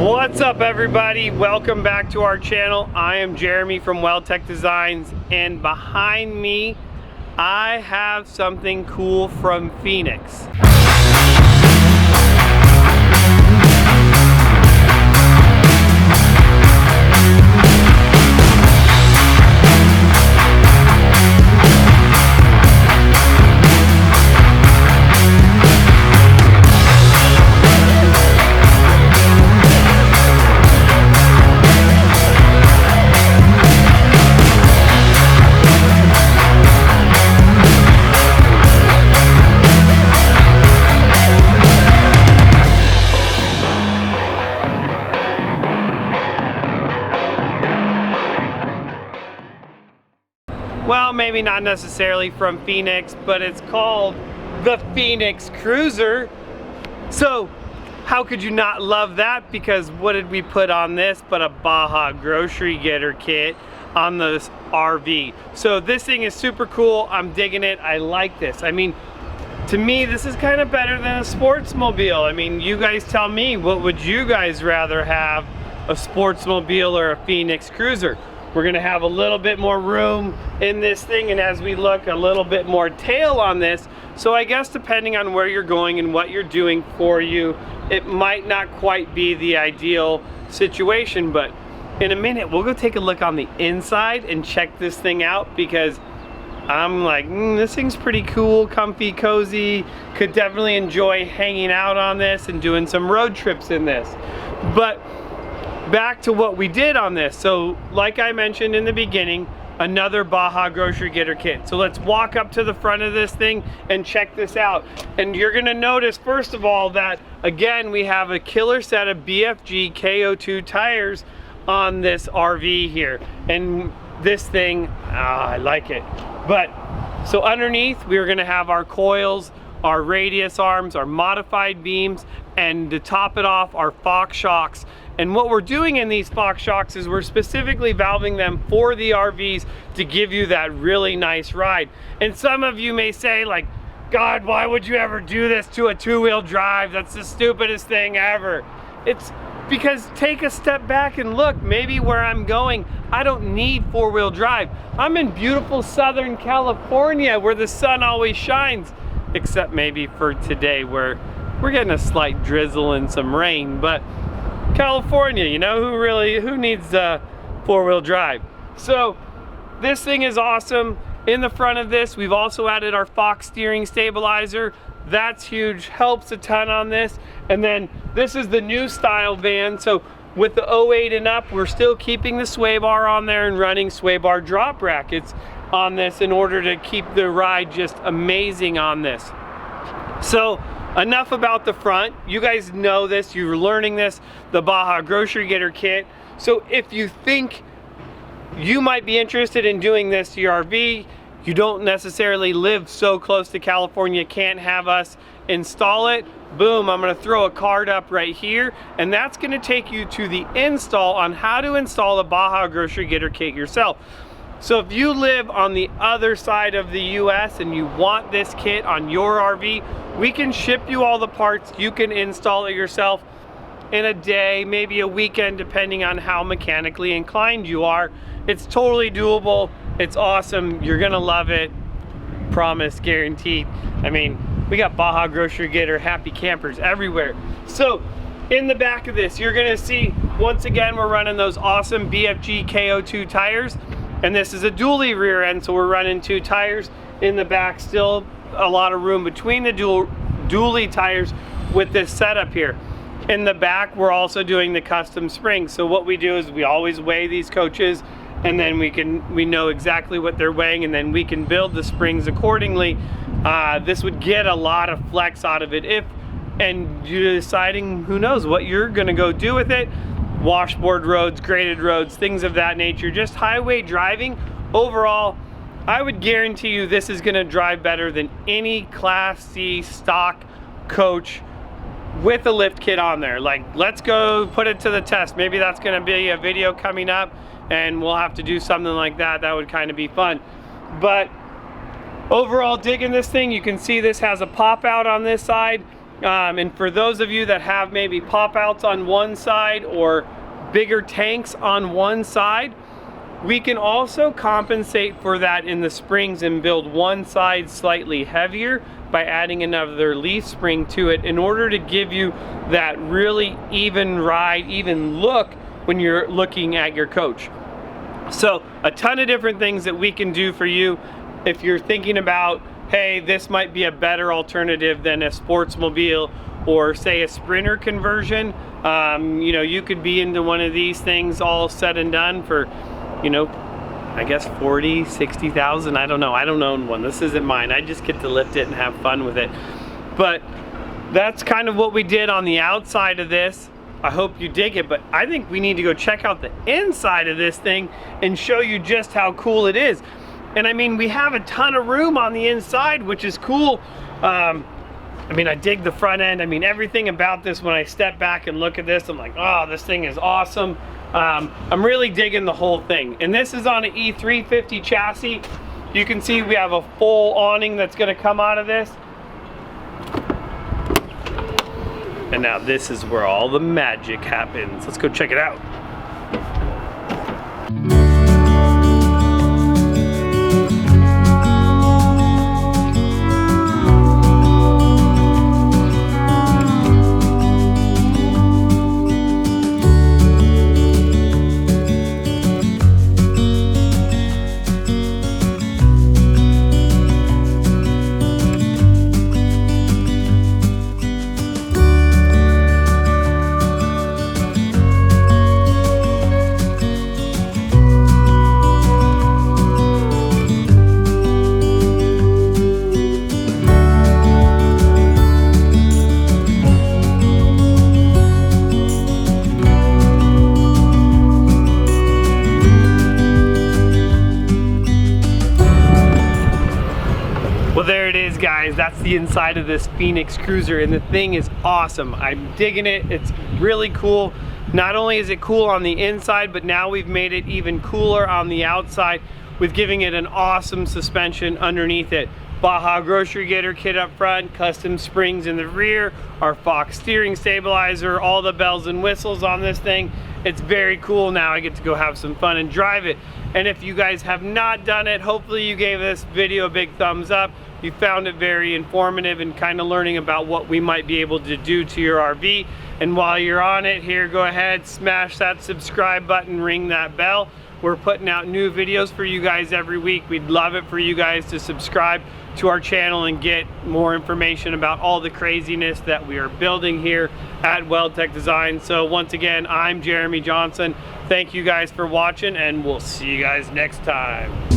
What's up, everybody? Welcome back to our channel. I am Jeremy from WeldTec Designs, and behind me I have something cool from Phoenix. Well, maybe not necessarily from Phoenix, but it's called the Phoenix Cruiser. So how could you not love that? Because what did we put on this but a Baja grocery getter kit on this RV. So this thing is super cool. I'm digging it. I like this. I mean, to me, this is kind of better than a sportsmobile. I mean, you guys tell me, what would you guys rather have, a sportsmobile or a Phoenix Cruiser? We're gonna have a little bit more room in this thing, and as we look, a little bit more tail on this. So I guess depending on where you're going and what you're doing for you, it might not quite be the ideal situation. But in a minute, we'll go take a look on the inside and check this thing out, because I'm like, this thing's pretty cool, comfy, cozy. Could definitely enjoy hanging out on this and doing some road trips in this. But back to what we did on this. So like I mentioned in the beginning, another Baja grocery getter kit. So let's walk up to the front of this thing and check this out. And you're gonna notice, first of all, that again, we have a killer set of BFG KO2 tires on this RV here. And this thing, I like it. But so underneath, we're gonna have our coils, our radius arms, our modified beams, and to top it off, our Fox shocks. And what we're doing in these Fox shocks is we're specifically valving them for the RVs to give you that really nice ride. And some of you may say, like, God, why would you ever do this to a two-wheel drive? That's the stupidest thing ever. It's because, take a step back and look, maybe where I'm going, I don't need four-wheel drive. I'm in beautiful Southern California where the sun always shines, except maybe for today where we're getting a slight drizzle and some rain. But California, you know, who needs four-wheel drive? So this thing is awesome. In the front of this, we've also added our Fox steering stabilizer. That's huge, helps a ton on this. And then this is the new style van. So with the 08 and up, we're still keeping the sway bar on there and running sway bar drop brackets on this in order to keep the ride just amazing on this. So enough about the front. You guys know this, you're learning this, the Baja grocery getter kit. So if you think you might be interested in doing this to your RV, you don't necessarily live so close to California, can't have us install it, boom, I'm gonna throw a card up right here, and that's gonna take you to the install on how to install the Baja grocery getter kit yourself. So if you live on the other side of the US and you want this kit on your RV, we can ship you all the parts. You can install it yourself in a day, maybe a weekend, depending on how mechanically inclined you are. It's totally doable. It's awesome. You're gonna love it. Promise, guaranteed. I mean, we got Baja grocery getter happy campers everywhere. So in the back of this, you're gonna see, once again, we're running those awesome BFG KO2 tires. And this is a dually rear end, so we're running two tires in the back. Still a lot of room between the dually tires with this setup here. In the back, we're also doing the custom springs. So what we do is we always weigh these coaches, and then we know exactly what they're weighing, and then we can build the springs accordingly. This would get a lot of flex out of it and you're deciding, who knows, what you're gonna go do with it. Washboard roads, graded roads, things of that nature, just highway driving. Overall, I would guarantee you this is gonna drive better than any Class C stock coach with a lift kit on there. Like, let's go put it to the test. Maybe that's gonna be a video coming up and we'll have to do something like that. That would kind of be fun. But overall, digging this thing. You can see this has a pop out on this side. And for those of you that have maybe pop outs on one side or bigger tanks on one side, we can also compensate for that in the springs and build one side slightly heavier by adding another leaf spring to it in order to give you that really even ride, even look when you're looking at your coach. So a ton of different things that we can do for you if you're thinking about, hey, this might be a better alternative than a Sportsmobile or say a Sprinter conversion. You know, you could be into one of these things all said and done for, you know, I guess 40, 60,000, I don't know. I don't own one. This isn't mine. I just get to lift it and have fun with it. But that's kind of what we did on the outside of this. I hope you dig it, but I think we need to go check out the inside of this thing and show you just how cool it is. And I mean, we have a ton of room on the inside, which is cool. I mean, I dig the front end. I mean, everything about this, when I step back and look at this, I'm like, oh, this thing is awesome. I'm really digging the whole thing. And this is on an E350 chassis. You can see we have a full awning that's gonna come out of this. And now this is where all the magic happens. Let's go check it out. Well, there it is, guys. That's the inside of this Phoenix Cruiser, and the thing is awesome. I'm digging it. It's really cool. Not only is it cool on the inside, but now we've made it even cooler on the outside with giving it an awesome suspension underneath it. Baja grocery getter kit up front, custom springs in the rear, our Fox steering stabilizer, all the bells and whistles on this thing. It's very cool. Now I get to go have some fun and drive it. And if you guys have not done it, hopefully you gave this video a big thumbs up. You found it very informative and kind of learning about what we might be able to do to your RV. And while you're on it here, go ahead, smash that subscribe button, ring that bell. We're putting out new videos for you guys every week. We'd love it for you guys to subscribe to our channel and get more information about all the craziness that we are building here at WeldTec Designs. So once again, I'm Jeremy Johnson. Thank you guys for watching, and we'll see you guys next time.